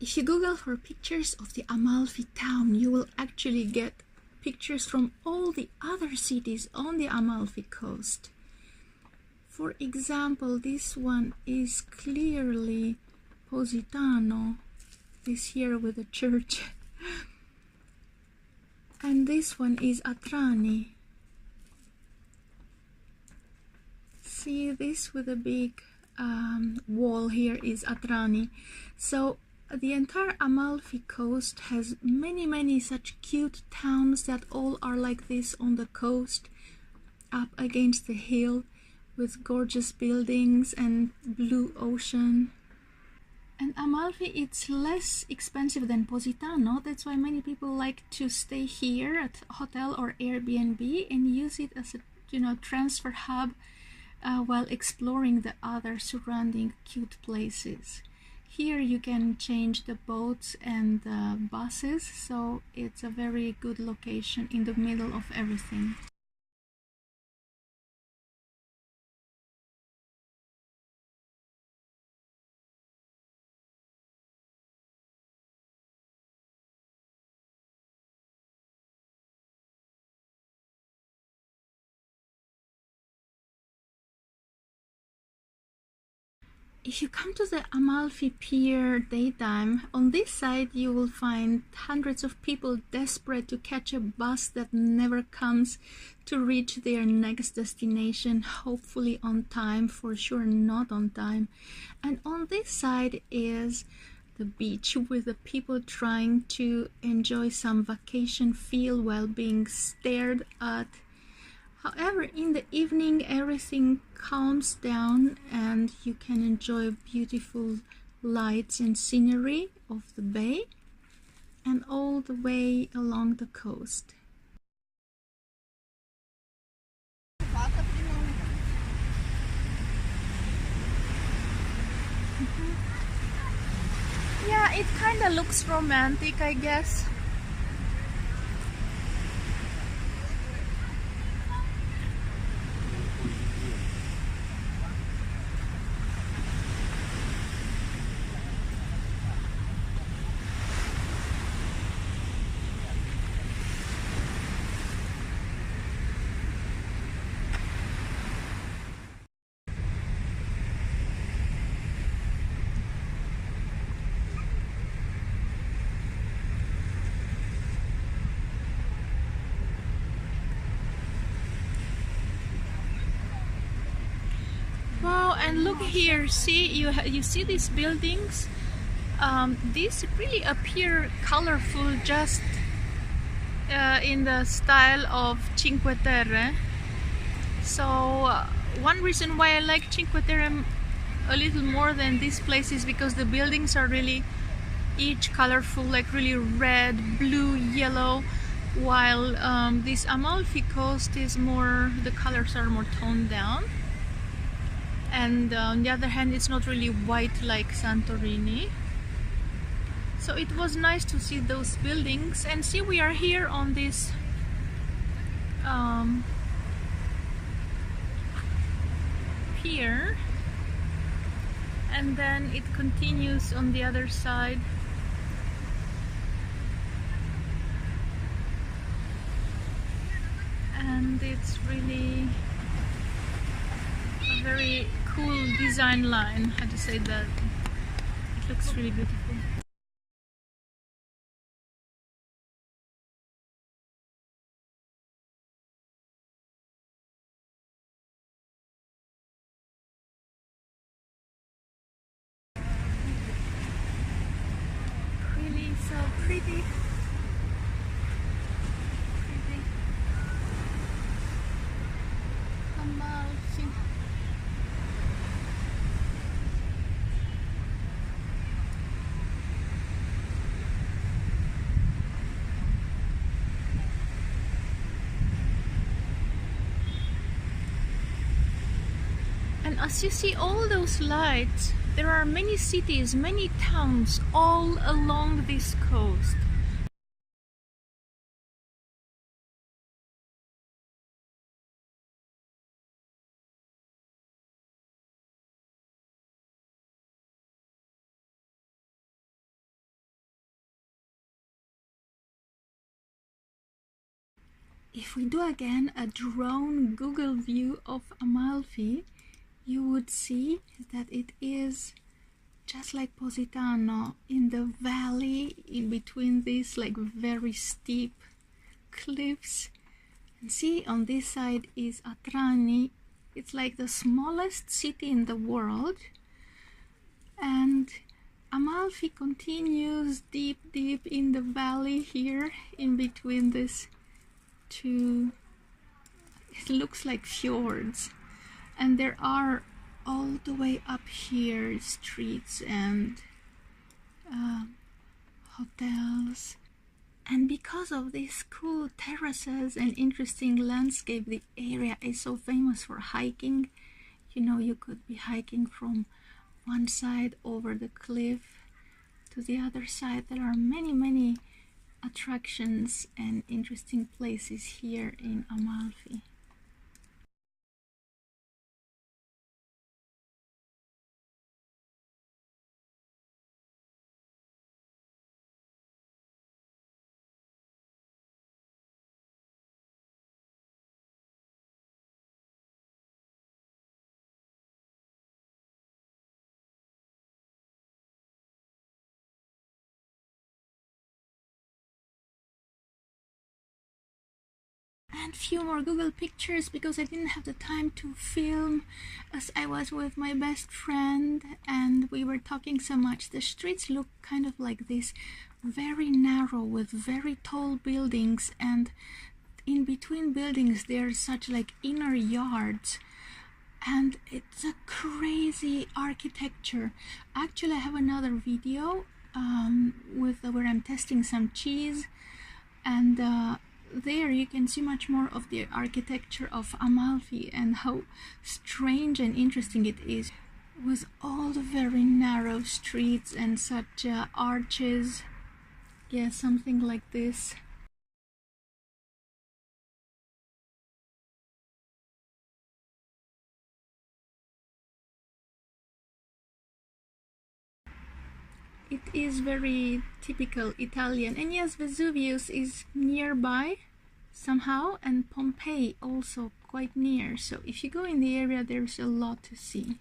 If you Google for pictures of the Amalfi town, you will actually get pictures from all the other cities on the Amalfi coast. For example, this one is clearly Positano, this here with a church. And this one is Atrani. See, this with a big wall here is Atrani. So the entire Amalfi coast has many such cute towns that all are like this on the coast, up against the hill, with gorgeous buildings and blue ocean. And Amalfi, it's less expensive than Positano. That's why many people like to stay here at hotel or Airbnb and use it as a transfer hub while exploring the other surrounding cute places. Here you can change the boats and the buses, so it's a very good location in the middle of everything. If you come to the Amalfi Pier daytime, on this side you will find hundreds of people desperate to catch a bus that never comes, to reach their next destination, hopefully on time, for sure not on time. And on this side is the beach, with the people trying to enjoy some vacation feel while being stared at. However, in the evening everything calms down and you can enjoy beautiful lights and scenery of the bay and all the way along the coast. Yeah, it kind of looks romantic, I guess. Wow, and look here, see, you see these buildings? These really appear colorful, just in the style of Cinque Terre. So one reason why I like Cinque Terre a little more than this place is because the buildings are really each colorful, like really red, blue, yellow, while this Amalfi coast is more, the colors are more toned down. And on the other hand, it's not really white like Santorini. So it was nice to see those buildings. And see, we are here on this pier, and then it continues on the other side. And it's really a very cool design line, how to say that. It looks really beautiful. Really so pretty. Amalfi. And as you see all those lights, there are many cities, many towns all along this coast. if we do again a drone Google view of Amalfi, you would see that it is just like Positano, in the valley in between these like very steep cliffs. And see, on this side is Atrani. It's like the smallest city in the world, and Amalfi continues deep in the valley here in between these two, it looks like fjords. And there are all the way up here streets and hotels. And because of these cool terraces and interesting landscape, the area is so famous for hiking. You know, you could be hiking from one side over the cliff to the other side. There are many attractions and interesting places here in Amalfi. And few more Google pictures because I didn't have the time to film as I was with my best friend and we were talking so much. The streets look kind of like this, very narrow with very tall buildings, and in between buildings there's such like inner yards, and it's a crazy architecture. Actually, I have another video where I'm testing some cheese, and there you can see much more of the architecture of Amalfi and how strange and interesting it is, with all the very narrow streets and such arches. Yeah, something like this. It is very typical Italian. And yes, Vesuvius is nearby somehow, and Pompeii also quite near. So if you go in the area, there's a lot to see.